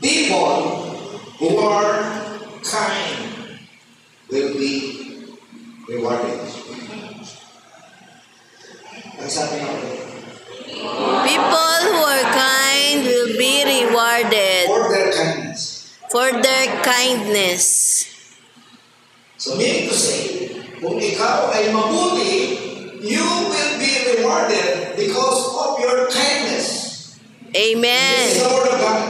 People who are kind will be rewarded. Ang sabi nga ulit. People who are kind will be rewarded For their kindness. for their kindness. So meaning to say, kung ikaw ay mabuti, you will be rewarded because of your kindness. Amen. This is the word of God.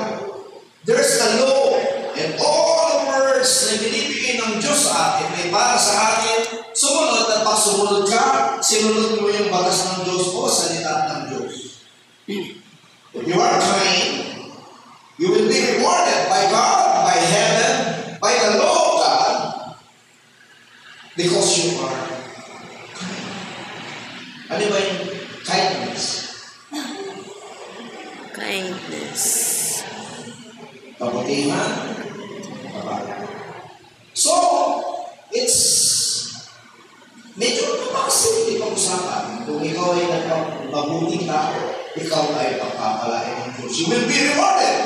There's a law, and all the words na binibigay ng Diyos sa atin ay para sa atin sumunod, at pag sumunod ka, sinunod mo yung batas ng Diyos o salita ng Diyos. If you are kind, you will be rewarded by God, by heaven, by the law of God, because you are kind. Ano ba yung kindness? Kindness. Kabutihan. So, it's medyo kapakasili pag-usapan. Kung ikaw ay mabuting tao, ikaw ay pagpapalain ng Diyos. You will be rewarded.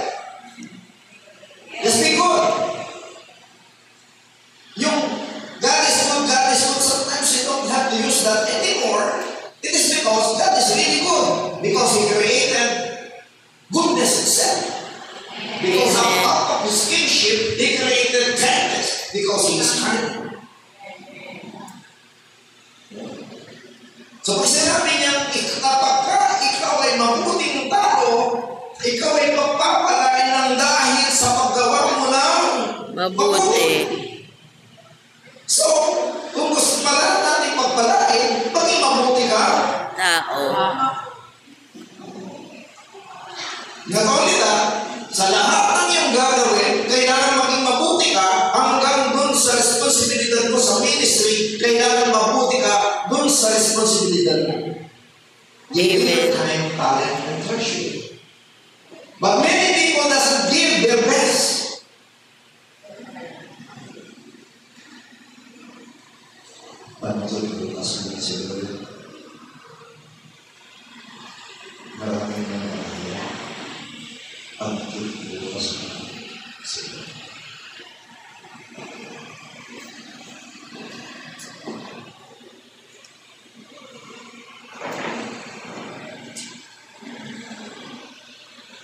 Just be good. Yung God is good, sometimes you don't have to use that anymore. It is because God is really good. Because He created goodness itself. Because out of His kingship, He created kindness. Because He is kind. So pag sinabi niya, kapag ikaw ay mabuting tao, ikaw ay magpapalain ng dahil sa paggawa mo ng Mabuti. So, kung gusto pala natin magpalain, maging mabuti ka. Tao. Not only that, sa lahat ng iyong gagawin, kailangan maging mabuti ka hanggang dun sa responsibilidad mo sa ministry, kailangan mabuti ka dun sa responsibilidad mo. Amen. Time, talent, and treasure. But many people doesn't give their best. Pantuloy ko kasunod siguro. Maraming nangyayari. Pantuloy ko kasunod siguro.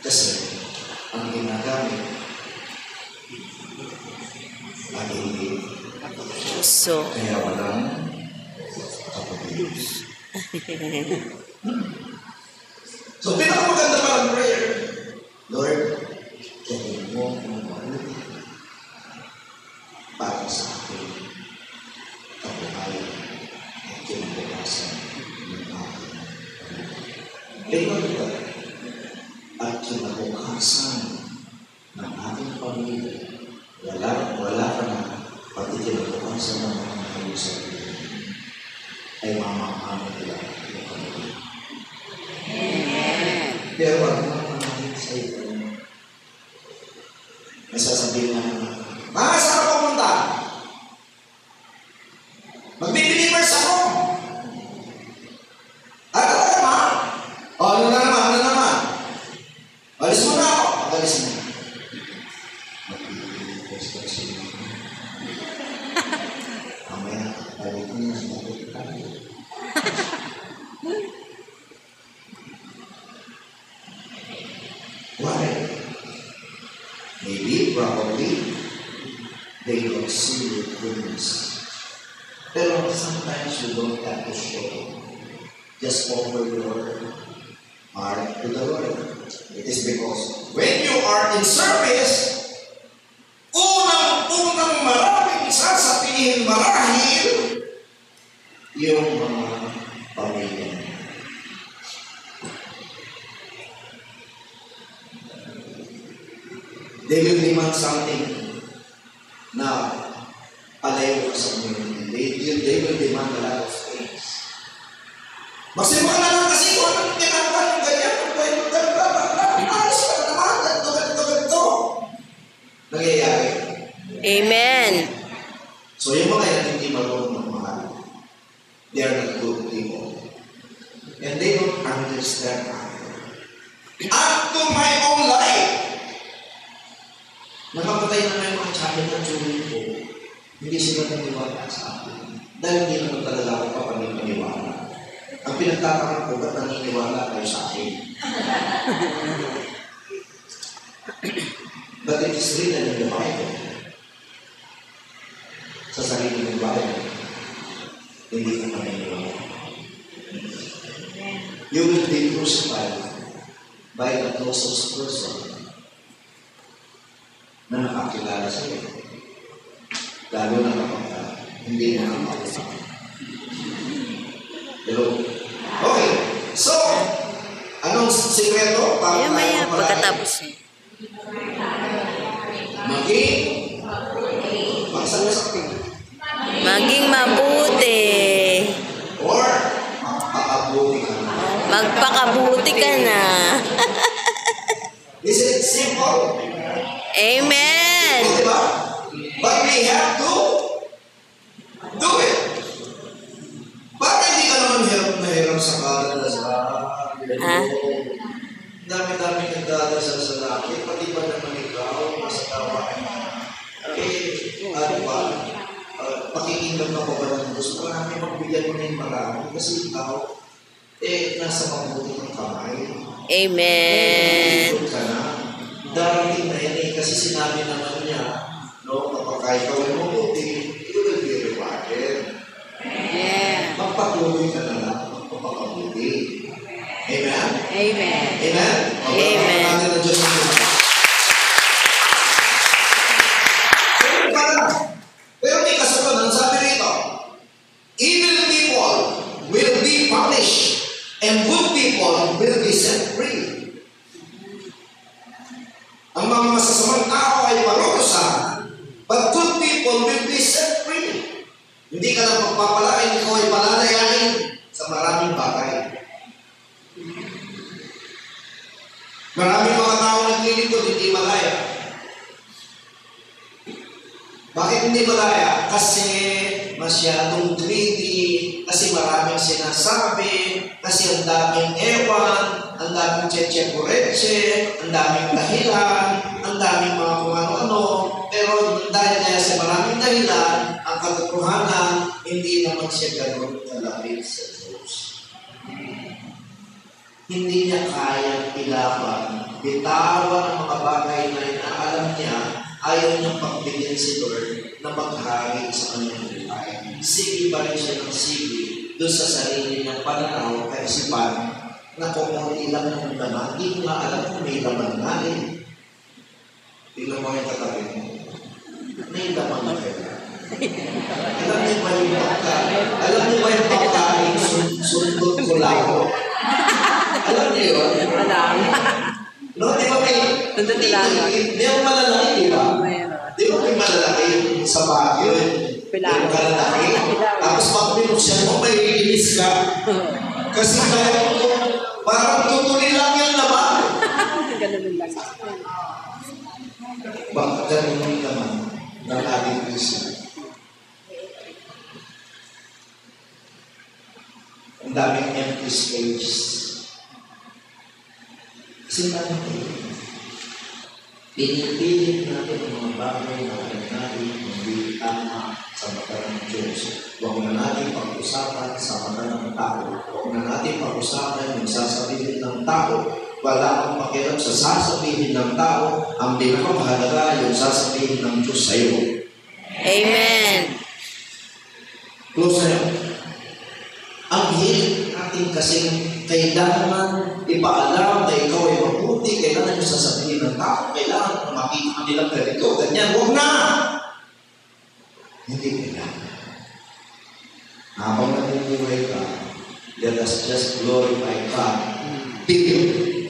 Kasi, ang ginagamit ay hindi So, kaya walang kapatid. So, pinakamaganda pa ng prayer, Lord, gawin mo ang mabuti para sa akin, kabuhayan at kinabukasan ng aking pamilya. At kinabukasan ng ating pamilya, wala ka na, pati kinabukasan ng mga mahal sa pamilya, ay mamamahal nila yung pamilya. Pero ang mga panahin sa iyo, nasasabihin na mga saan ka pumunta? Magbe-believers ako. Ano naman? Ano naman? Alis mo na ako. Alis mo na. Mag-believers ka siya. Mamaya, balik mo na sa mga. Why? Maybe, probably, they don't see your goodness. Pero sometimes you don't have to show. Just offer your heart to the Lord. It is because when you are in service, unang maraming sasabihin marahil yung mga pamilya. They will demand something na palayo ka sa community. They will demand a lot of things. Magsimula na lang kasi kung anong ginagawa ng ganyan, alis ka na naman, ganito. Nangyayari. Amen. So yung mga yan hindi marunong magmahal. They are not good people. And they don't understand. And to my own life, Nakamatay na yung mga tsaka ng children ko, hindi sila naniwala sa akin. Dahil hindi naman talaga ako papanipaniwala. Ang pinagtatanong ko, ba't naniniwala kayo sa akin? But it is written in the Bible, sa sarili ng Bible, hindi ka maniniwala. You will be crucified by the closest person na nakakilala sa iyo. Lalo na kapag hindi mo nakakilala. Hello? Okay. So, anong sikreto? Maya pagkatapos niya. Maging mabuti. Or, magpakabuti ka na. Magpakabuti ka na. Is it simple? Amen. Diba? But we have to do it. Bakit hindi ka naman hirap sa kadalasan? Dami-dami nagdadasal sa laki, pati ba naman ikaw, nasa gawain mo? Ano ba? Pakikinggan ka pa ba ng Diyos? Marami magbigyan mo na yung marami. Kasi ikaw, nasa mabuti ng kamay. Amen. Ka na. Darating na yan kasi sinabi naman niya, no, kapag ikaw ay mabuti, you will be rewarded. Yeah. Magpatuloy ka na lang, magpapakabuti. Amen? Amen. Amen? Amen. Natin ang Diyos ng Diyos. Pero may kasagutan, sabi rito, evil people will be punished and good people will be set free. Ang mga masasamang tao ay parurusahan, but good people will be set free. Hindi ka lang magpapalain, ikaw ay palalayain sa maraming bagay. Maraming mga tao naglilingkod, hindi malaya. Bakit hindi malaya? Kasi masyadong greedy, kasi maraming sinasabi, kasi ang daming ewan, ang daming tsetche-kuretche, ang daming dahilan, ang daming mga kung ano-ano, pero dahil kaya sa maraming dahilan, ang katotohanan, hindi naman siya gano'n kalapit sa Diyos. Hindi niya kayang ilaban, bitawan ang mga bagay na inaalam niya, ayaw niyang pagbigyan si Lord na maghari sa kanyang buhay. Sige pa rin siya ng sige doon sa sarili niyang pananaw kaya isipan na kung ilang ng laman, hindi ko nga alam kung may laman nga eh. Tingnan mo yung katabi mo. May laman na kaya. Alam niyo ba yung pagkain? Alam niyo ba yung pagkain? Sundot ko lang ako. Alam niyo yun? Alam. No, di ba may... Di ba malalaki, di ba? Di ba may malalaki sa Baguio? Di ba malalaki? Tapos pag binuksan mo, may iinis ka. Kasi kaya parang tutuloy lang yung laman. Ganun lang. Bakit ganun yung laman ng ating puso? Ang daming empty space. Kasi natin, pinipilit natin ang mga bagay na alam natin hindi tama sa mata ng Diyos. Huwag na natin pag-usapan sa mata ng tao. Huwag na natin pag-usapan yung sasabihin ng tao. Wala kang pakialam sa sasabihin ng tao. Ang pinakamahalaga yung sasabihin ng Diyos sa iyo. Amen. Close na yun. Ang hilig natin kasing kailangan ipaalam na ikaw ay mabuti, kailangan yung sasabihin ng tao, kailangan makita nilang ganito, ganyan, huwag na! Hindi kailangan. Habang namumuhay ka, let us just glorify God. Period.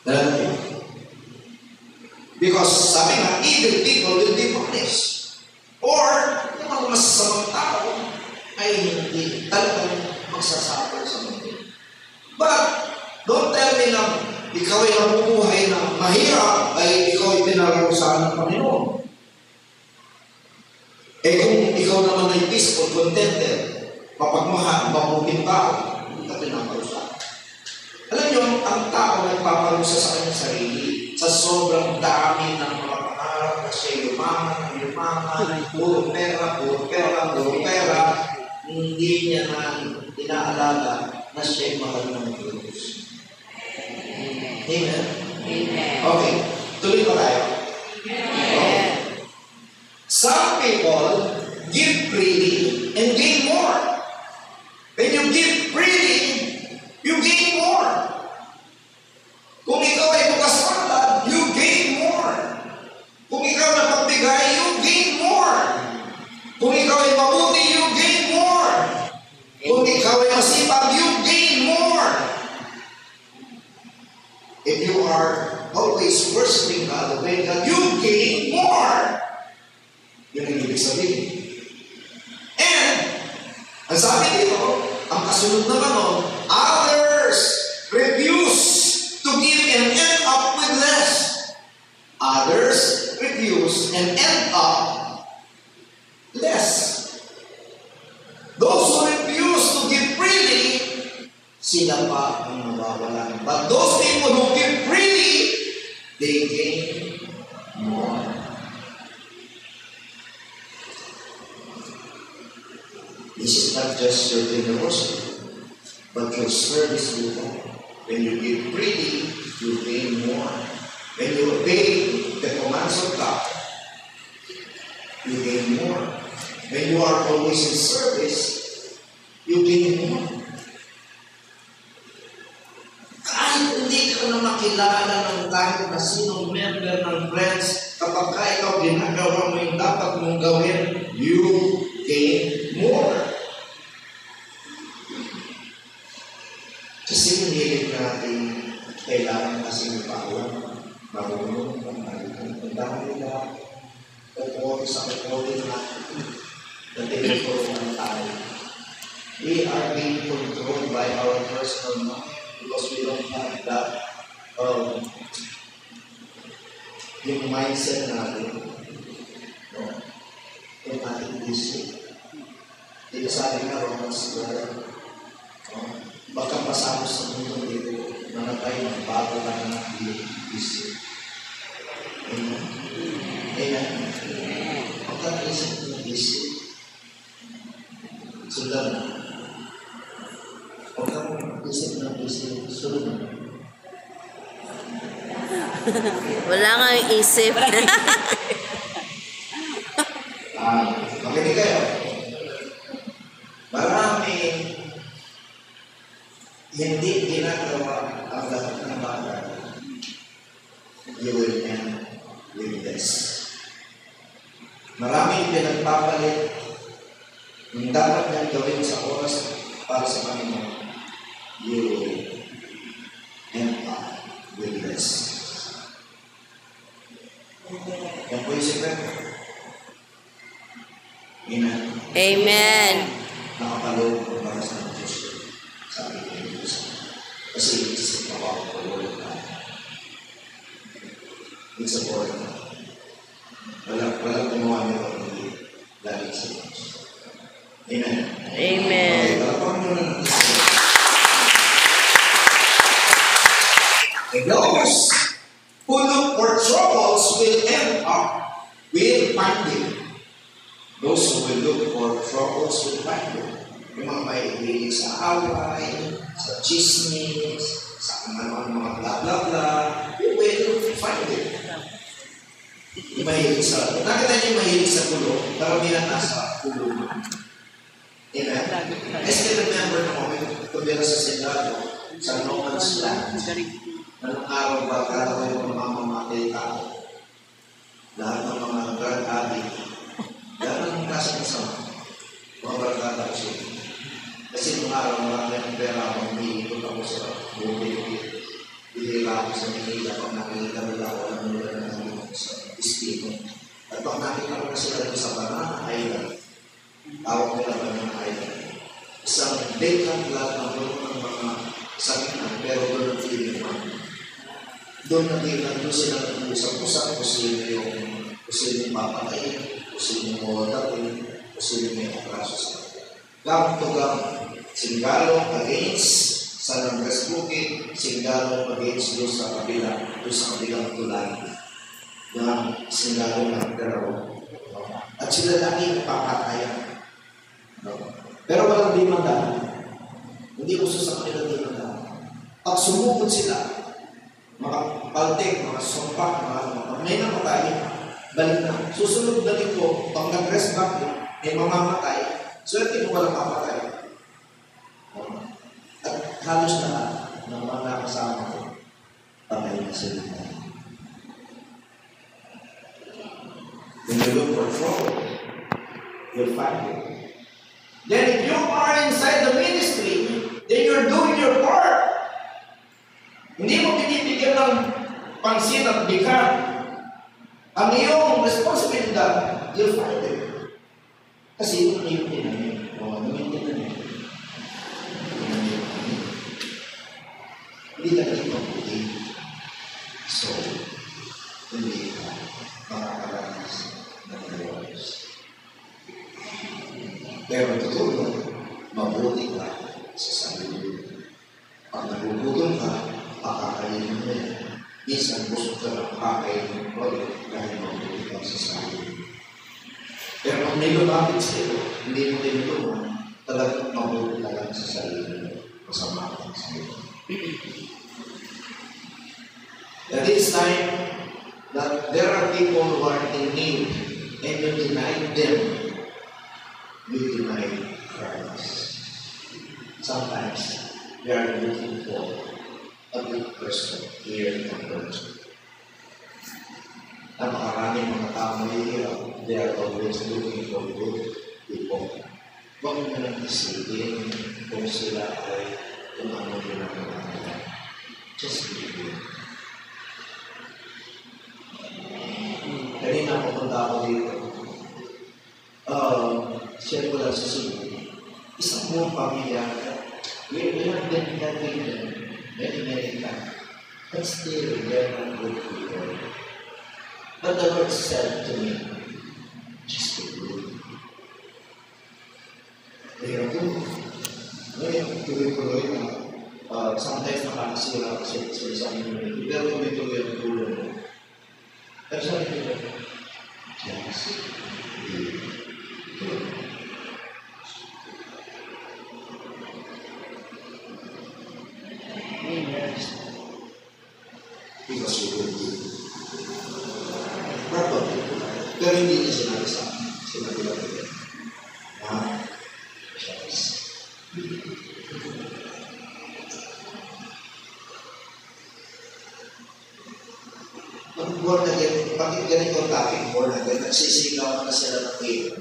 Amen. Because sabi nga, evil people will be punished. Or, yung mga masasamang tao ay hindi talagang magsasuffer sa mundo. But, don't tell me na ikaw ay nabubuhay na mahirap ay ikaw ay pinararusahan ng Panginoon. Kung ikaw naman ay peaceful, contented, mapagmahal, mabuting tao, hindi ka pinaparusahan. Alam niyo, ang tao ay nagpaparusa sa kanyang sarili. Sa sobrang dami ng mga pangarap na siya yumaman, puro pera, hindi niya na inaalala na siya'y mahal ng Diyos. Amen? Amen. Okay, tuloy pa tayo. Okay. Some people give freely and gain more. When you give freely, you gain more. Kung ikaw ay bukas palad, you gain more. Kung ikaw napagbigay, you gain more. Kung ikaw ay mabuti, you gain more. Kung ikaw ay masipag, you gain more. If you are always worshiping God, obeying God, you gain more. Yun ang ibig sabihin. And, ang sabi dito, ang kasunod naman nun, others refuse to give and end up with less. Others refuse and end up less. Those who refuse to give freely, sila pa ang mawawalan. But those people who give freely, they gain more. This is not just your generosity, but your service to God. When you give freely, you gain more. When you obey the commands of God, you gain more. When you are always in service, you gain more. Kahit hindi ka na makilala ng kahit na sinong member ng friends, kapag ka ikaw ginagawa mo yung dapat mong gawin, you gain more. Kasi nilig natin, kailangan kasi magpahawag, marunong, ang dami nila, kukuha sa kukuha natin, na tinutulungan tayo. We are being controlled by our personal mind because we don't have that yung mindset natin, no? Yung ating isip. Dito sabi nga, Romans 12, baka pasamos sa mundo dito, nanatay ng bago ka na isip. Amen? Amen? Pagka-isip ng isip, sundan na. Pagka-isip ng isip, sundan na. Wala nga yung isip. Makinig kayo. Maraming hindi ginagawa ang lahat ng bagay. You will end with this. Maraming pinagpapalit yung dapat niyang gawin sa oras para sa Panginoon. You will end up with this. Yan po yung sikreto. Amen. Amen. Nakapaloob ang baras ng Diyos. Sabi ko yung Diyos. Kasi it's a powerful word of God. It's a word of God. Walang gumawa nito hindi dahil sa Diyos. Amen. Amen. Okay, talapang nyo na natin. And those who look for troubles will end up with finding. Those who will look for troubles will find them. Yung mga mahihilig sa away, sa chismis, sa mga bla bla bla, you will find them. Yung mahihilig sa, nakita niyo yung mahihilig sa kulo, karamihan nasa kulo. Amen? I still remember na moment, kumira sa Senado, sa No Man's Land. Anong araw ba, kada kayo mamamatay tao? Lahat ng mga drug addict, lahat ng klaseng kasama, mga barkada ko siya. Kasi nung araw, marami ang pera ako, umiikot ako sa bukit. Bihira ako sa Manila, pag nakikita nila ako, alam nila na nandito sa Ispino. At pag nakikita ko na sila dito sa Banana Island, tawag nila Banana Island. Isang vacant lot na doon ng mga sakinan, pero doon ang feeling naman. Doon sila nag-usap-usap kung sino yung papatayin, kung sino yung mawadatin, kung sino yung atraso sa gam to gam, Singalong against San Andres sa bukid, singgalong against doon sa kabila, doon sa kabilang tulay na singgalong nagdaraw. At sila lagi papatayan. Pero walang dimanda. Hindi uso sa kanila dimanda. Pag sumubod sila, makapaltik, makasumpak, may namatay, balik na. Susunod na dito, pag nag-rest back, may mamamatay. Swerte mo walang mamatay. At halos lahat ng mga kasama ko, patay na sila. When you look for trouble, you'll find it. Then if you are inside the ministry, then you're doing your part. Hindi mo pinipigyan ng pansin at bigat. Ang iyong responsibilidad, you'll find it. Kasi yung iyong tinanong, gamitin na niya. Hindi ka naging mabuti. So, hindi ka makakaranas ng rewards. Pero tutulong, mabuti ka sa sarili. Pag nagugutom ka, pakakainin mo yan. Minsan gusto ka ng kakainin mo dahil mabuti ka sa sarili. Pero pag may lumapit sa'yo, hindi mo tinulungan, talagang mabuti ka lang sa sarili. Masama ka sa iyo. At this time, that there are people who are in need and you deny them, you deny Christ. Sometimes, we are looking for a good person here in the church. Napakaraming mga tao mahihirap, they are always looking for good people. Huwag mo nang isipin kung sila ay kung ano ginagawa nila. Just be good. Kanina pupunta ako dito. Share ko lang sa Cebu. Isang buong pamilya. We have been helping them many times. But still, they're not good people. But the Lord said to me, just be good. They are good. Ngayon, tuloy-tuloy na. Sometimes nakakasira kasi sa isang community. Pero tuloy-tuloy ang tulong mo. Pero sabi ko, just be good. Because you will be probably. Pero hindi niya sinabi sa akin. Sinabi lang ko yan. Just be good. Pag born again, bakit ganito ang topic born again? Nagsisigaw na sila ng game.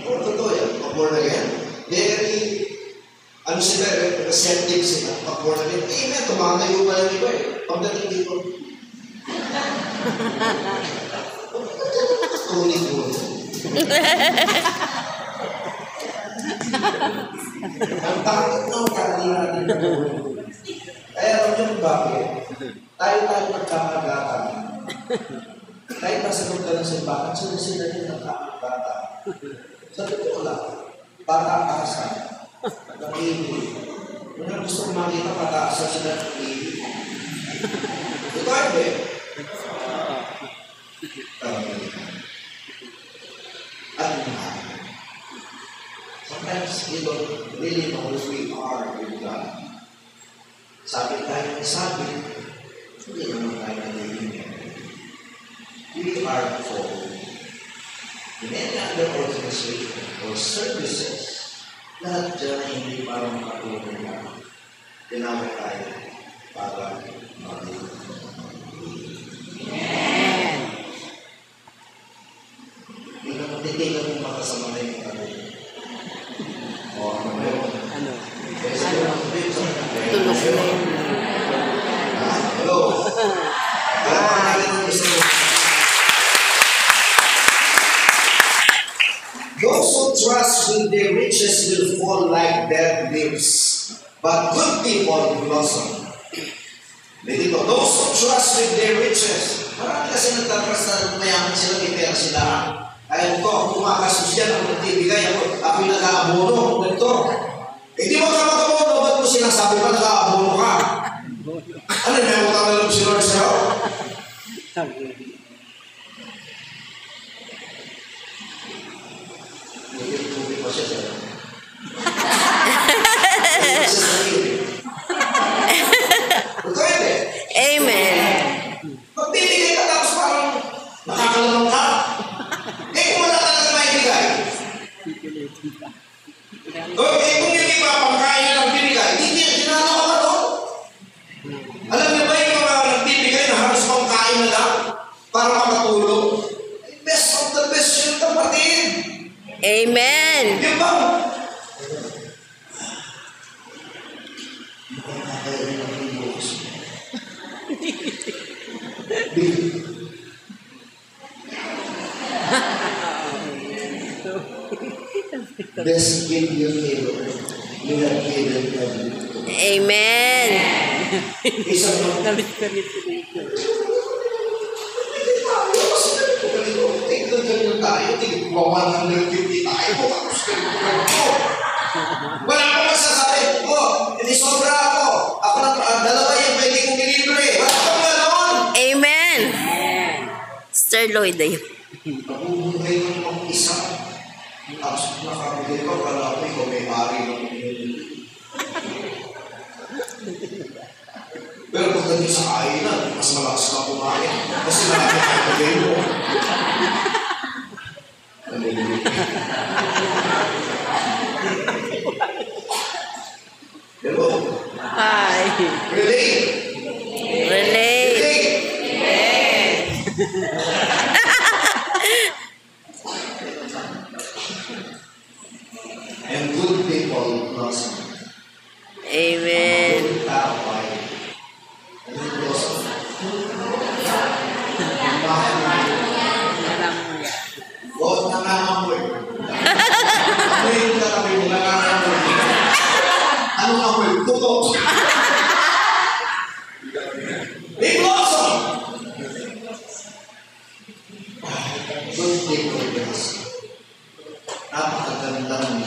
O, totoo yan. Pag born again, very, sila, receptive sila. Pag born again, amen, tumatayo pa lang iba eh. Pagdating dito, tulit-tulit. Ang takot ng kali natin na tulit. Kaya alam niyo kung bakit? Tayo nagkakagatan. Kahit nasa loob ka ng simbahan, sila rin nagkakagatan. Sa totoo lang, pataasan, nag-ibig. Kung na gusto kong makita, pataasan sila nag-ibig. Ito ay ba? At mahal. Sometimes we don't really know who we are with God. Sabi tayo ng sabi, hindi naman tayo nalilingin. We are called in any other organization or services, lahat dyan ay hindi para makatulong lang. Tinawag tayo para mag-ibig. Amen. Hindi na matitigan mong makasama na yung kami. O, ano ba yun? Ano? Tulog na yun. Hello? Those who trust with their riches will fall like dead leaves, but good people will blossom. Dito, those who trust with their riches. Marami kasi nagtatrust na mayaman sila, may pera sila. Ayaw ko, kung kumakasos yan, ako nagbibigay, ako yung nag-aabono, ganito. Hindi mo ka mag-abono, ba't mo sinasabi pa, naka-abono ka. Ano, may utang na loob si Lord sa'yo? Tubig pa siya sa'yo. Amen. Magbibigay ka tapos parang nakakalunong ka. Eh kung wala talagang maibigay. Okay, kung hindi pa pangkain na nagbibigay, hindi ginano ka ba doon? Alam niyo ba yung mga nagbibigay na halos pangkain na lang para makatulog? Best of the best yun, kapatid. Amen. Yung ba? Best gift you have given them. Amen. Isang tayo, tigil 150 tayo, tapos wala akong masasabi, hindi sobra ako. Ako na, dalawa yung pwede kong delivery. Wala akong ganoon. Amen. Sir Lloyd ayun. Nabubuhay ng mga isa. Tapos nakabigay ko, wala ako ikaw may ari ng pero pagdating sa kainan, mas malakas ka kumain. Kasi malaki ang pagay mo. Hello? Hi. Relate? Relate. And good people blossom. Amen. Good tao ay blossom. God nangangamoy. Ano yung katabi mo nangangamoy? Anong amoy? Tutok. They blossom. Good people blossom. Napakagandang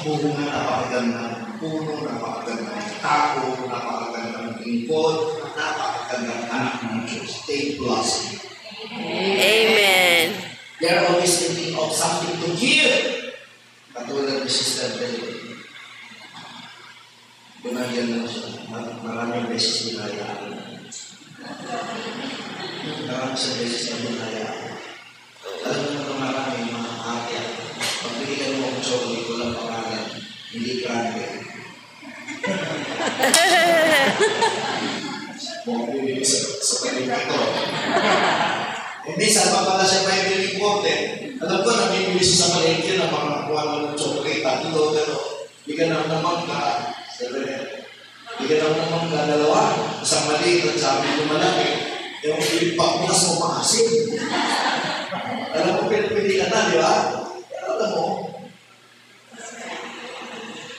bunga, napakagandang puno, napakagandang tako, napakagandang lingkod, napakagandang anak ng Diyos. They blossom. Amen. They're always thinking of something to give. Katulad ni Sister Belle. Binagyan lang siya. Maraming beses binayaan. Maraming beses na binayaan. Alam mo na maraming mga ate. Pagbigyan mo ang chocolate, walang pangalan. Hindi cranberry. Bumibili sa kanila ito. Hindi, saan pa pala siya may biling porte? Alam ko, namimili siya sa malengke na mga nakuha ng chocolate. Tatlo, pero bigyan naman ng mangga. Bigyan naman ng mangga, dalawa. Isang maliit at sabi ko malaki. Yung pagpunas mo maasin. Alam mo, pinapili ka na, di ba? Pero alam mo,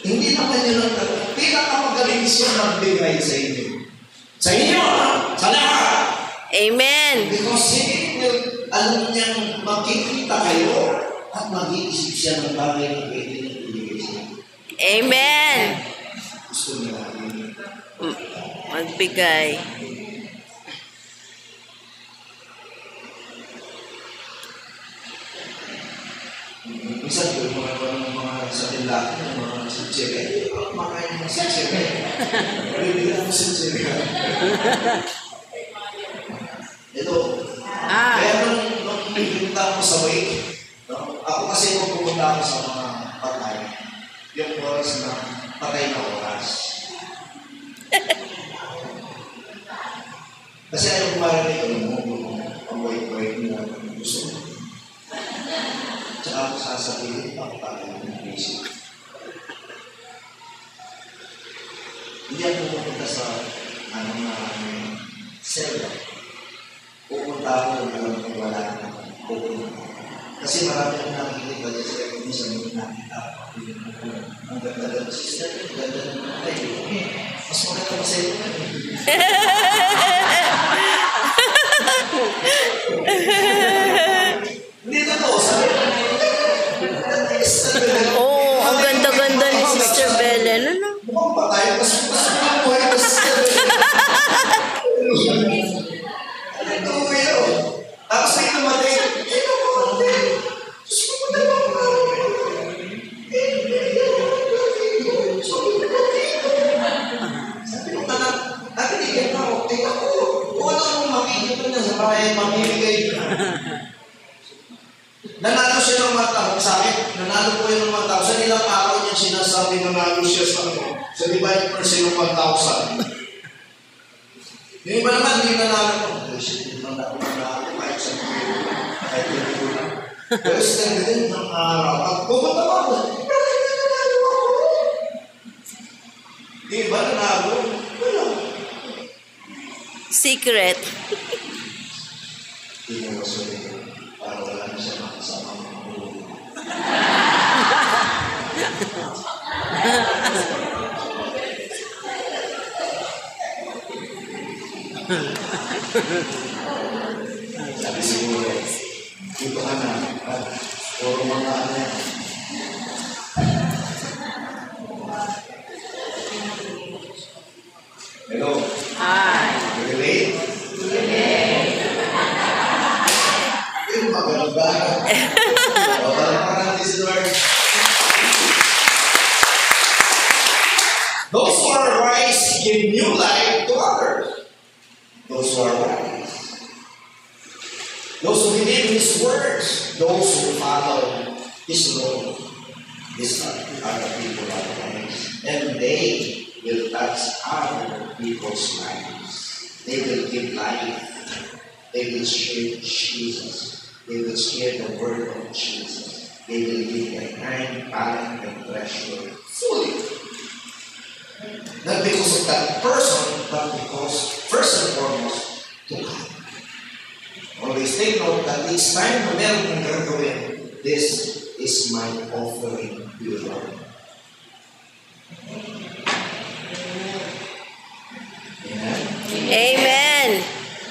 hindi naman yun ang pinakamagaling siya magbigay sa inyo. Sa inyo, sa lahat. Amen. Because alam niyang makikita kayo at mag-iisip siya ng bagay na pwede niyang ibigay siya. Amen. Gusto niya magbigay. Minsan ko yung mga sa tindahan, mga sitsere. Makain mga sitsere. Bibigyan mo sitsere. Ito. Kaya nung pumunta ko sa wake, ako kasi kung pumunta ako sa mga patay, yung oras na patay na oras. Kasi ayaw kumarinig mo, ang wake mo, gusto mo. Tsaka ako sasabihin, pakipagin ng basic. Hindi ako pumunta sa selva. Pupunta ako ng alam kung wala na pupunta. Kasi marami akong nakikita dyan sa hindi sa mga nakita. Ang ganda ng sister, ang ganda ng mga tayo. Mas maganda pa sa iyo na. Hindi totoo, sabi ko. Oh, ang ganda-ganda ni Sister Belle. Ano? Mukhang patay tayo, mas buhay, mas hallelujah. Tapos may tumatay, Diyos ko, dalawang araw. Sabi ko, nakiligyan na ako. Tingnan ko, kung ano makikita niya sa bahay, mamimigay. Nanalo siya ng mga tao. Sa akin, nanalo po yung mga tao. Sa ilang araw niya sinasabi nanalo siya sa divine person ng 1,000. Yung iba naman, hindi nanalo ko. Hindi nanalo kahit sa mga kahit yung kuna. Pero sa ganyan ng araw, at pumunta ako. Di ba nanalo? Wala. Secret. Hindi mo sabihin. Para wala na siya makasama ng mga ulo. Sabi siguro, dito ka na, puro mga ano yan. Hello? Hi. Relate? Yung maganda. O, parang this Lord. Those who are wise give new life to others. Those who are wise. Those who believe His words. Those who follow His law. These are the people of Christ. And they will touch other people's lives. They will give life. They will share Jesus. They will share the word of Jesus. They will give their time, talent, and treasure fully. Not because of that person, but because, first and foremost, to God. Always take note that each time na meron kong gagawin, this is my offering to you, Lord. Amen? Amen.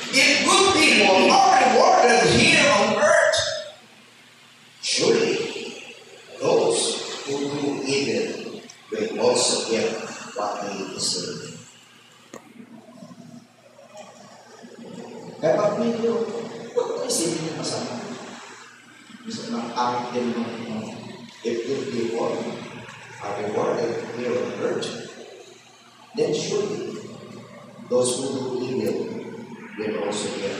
If good people are rewarded here on earth, surely those who do evil will also get what they deserve. Kaya pag medyo, huwag mo isipin yung masama. Gusto na ang din mo. If good people are rewarded here on earth, then surely those who do evil will also get